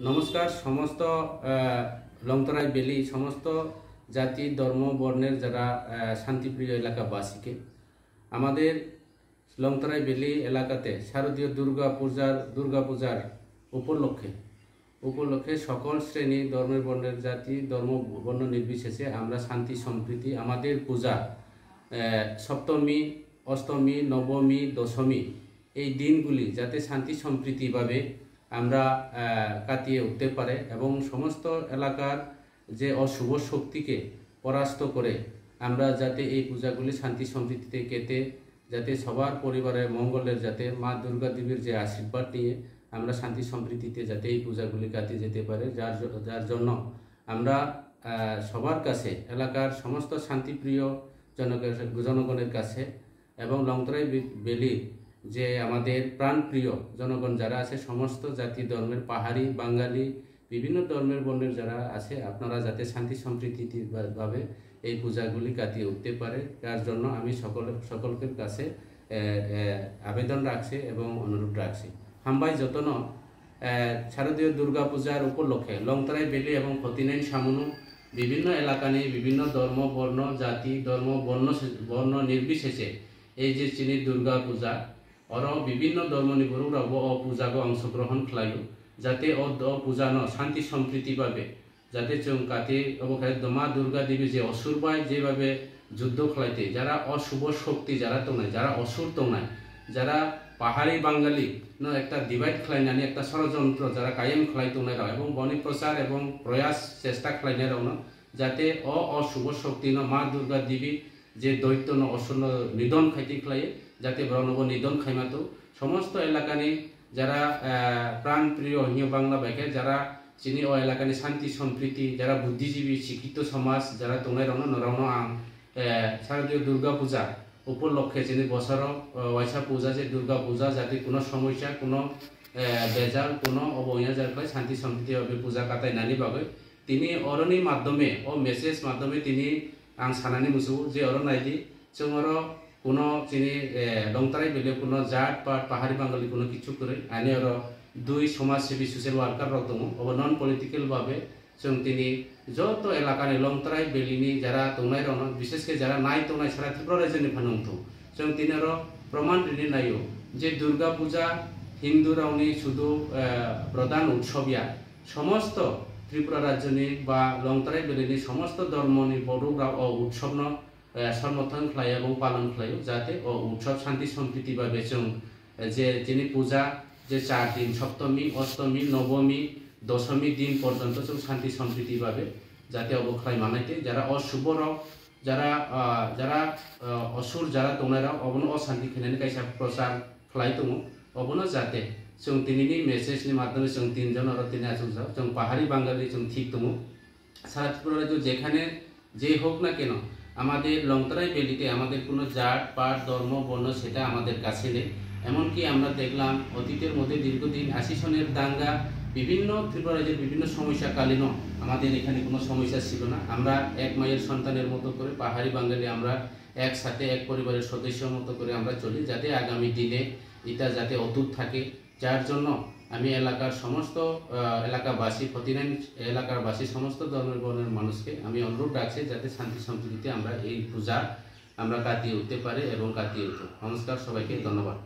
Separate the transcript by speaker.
Speaker 1: নমস্কার সমস্ত লংতরাই বেলি সমস্ত জাতি ধর্ম বর্ণের যারা শান্তিপ্রিয় এলাকাবাসীকে আমাদের লংতরাই বেলি এলাকাতে শারদীয় দুর্গাপূজার উপলক্ষে সকল শ্রেণী ধর্মের বর্ণের জাতি ধর্ম বর্ণ নির্বিশেষে আমরা শান্তি সম্প্রীতি আমাদের পূজা সপ্তমী অষ্টমী নবমী দশমী এই দিনগুলি যাতে শান্তি সম্প্রীতিভাবে আমরা কাটিয়ে উঠতে পারে এবং সমস্ত এলাকার যে অশুভ শক্তিকে পরাস্ত করে আমরা যাতে এই পূজাগুলি শান্তি সম্প্রীতিতে কেটে যাতে সবার পরিবারের মঙ্গলের যাতে মা দুর্গা দেবীর যে আশীর্বাদ নিয়ে আমরা শান্তি সম্প্রীতিতে যাতে এই পূজাগুলি কাটিয়ে যেতে পারে যার জন্য আমরা সবার কাছে এলাকার সমস্ত শান্তিপ্রিয় জনগণের কাছে এবং লংতরাই বেলির যে আমাদের প্রাণপ্রিয় জনগণ যারা আছে সমস্ত জাতি ধর্মের পাহাড়ি বাঙালি বিভিন্ন ধর্মের বর্ণের যারা আছে আপনারা যাতে শান্তি সম্প্রীতিভাবে এই পূজাগুলি কাটিয়ে উঠতে পারে তার জন্য আমি সকলের কাছে আবেদন রাখছি এবং অনুরোধ রাখছি হামবাই যতন শারদীয় দুর্গাপূজার উপলক্ষে লংতরাই বেলি এবং ফতিনাইন সামনু বিভিন্ন এলাকা নিয়ে বিভিন্ন ধর্ম বর্ণ জাতি ধর্ম বর্ণ নির্বিশেষে এই যে চিনি দুর্গা পূজা और विभिन्न धर्म बरुराबो पूजागो अंशग्रहण खालायो जाते पूजा न शांति सम्प्रीति भावे जाते जों काटे मा दुर्गा देवी जे असुर बाय जेभावे युद्ध खालायते जारा अशुभ शक्ति जारा दंनाय जारा असुर दंनाय जारा पाहाड़ी बांगाली न एकटा डिवाइड खालायनानै एकटा षड़यंत्र जारा कायम खालाय दंनाय एवं बनि प्रचार एवं प्रयास चेष्टा खालायनाय रावनो जाते अशुभ शक्ति न मा दुर्गा देवी जे दैत्य न असुर निधन खाइते खालायो जाते ब्रह्मनब निधन खाइमातो समस्त एलाकानि जारा प्राणप्रिय हिय बांगला बाइके जारा चिनी एलाकानि शांति सम्प्रीति जारा बुद्धिजीवी शिक्षित समाज जारा दंनाय रावनो आं शारदीय दुर्गा पूजा उपलक्षे चिनी बছর वाइसा पूजा जे दुर्गा पूजा जाते कोनो समस्या कोनो बेजाल कोनो अबहेला जाय शांति सम्प्रीति भावे पूजा काटायनानै बागै तिनी अरनि माध्यमे मेसेज माध्यमे तिनी आं सानानै मुसु जे अरनायदि जोंर কোনো চিনি লংতরাই বেলে কোনো জাত পাট পাহাড়ি বাঙালি কোনো কিছু করে আনি আর দুই সমাজসেবী সোশ্যাল ওয়ার্কার দङ अब নন পলিটিক্যাল ভাবে जों তিনি যত এলাকাनि লংতরাই বেলিনি যারা দंनाय रन বিশেষকে যারা নাই দंनाय সারা ত্রিপুরা রাজ্যनि ফানंथौ जों তিনি আর প্রমাণ দিনে নাইও যে দুর্গা পূজা হিন্দু রাওনি শুধু প্রধান উৎসবিয়া সমস্ত ত্রিপুরা রাজ্যनि বা লংতরাই বেলিনি সমস্ত ধর্মनि বড়রা উৎসব ন समर्थन खालायो और पालन खालायो जाते उत्सव शांति सम्प्रीति भावे जों जे जिनि पूजा जे 4 दिन सप्तमी अष्टमी नवमी दशमी दिन पर्यंत जों शांति सम्प्रीति भावे जाते अबखाय मानायते जारा अशुभ राव जारा असुर जारा दंनाय राव अबनो अशांति खालायनानै कायसा प्रचार खालाय दङ अबनो जाते जों दिनैनि मेसेजनि माध्यमे जों तीनजन आरो तीन आजों जों पाहाड़ी बांगाली जों ठीक दङ सारा त्रिपुरा जो जेखाने जे होक ना केन আমাদের লংতরাই বেলিতে আমাদের কোনো জাত পাট ধর্ম বর্ণ সেটা আমাদের কাছে নেই এমনকি আমরা দেখলাম অতীতের মধ্যে দীর্ঘদিন ৮০ সনের দাঙ্গা বিভিন্ন ত্রিপুরা রাজ্যের বিভিন্ন সমস্যাকালীন আমাদের এখানে কোনো সমস্যা ছিল না আমরা এক মায়ের সন্তানের মতো করে পাহাড়ি বাঙালি আমরা একসাথে এক পরিবারের সদস্যের মতো করে আমরা চলি যাতে আগামী দিনে এটা যাতে অটুট থাকে যার জন্য আমি এলাকার সমস্ত এলাকাবাসী ফতিনাইন এলাকাবাসী সমস্ত ধর্মের বর্ণের মানুষকে আমি অনুরোধ রাখছি যাতে শান্তি সম্প্রীতিতে আমরা এই পূজা আমরা কাটিয়ে উঠতে পারি এবং কাটিয়ে উঠো নমস্কার সবাইকে ধন্যবাদ।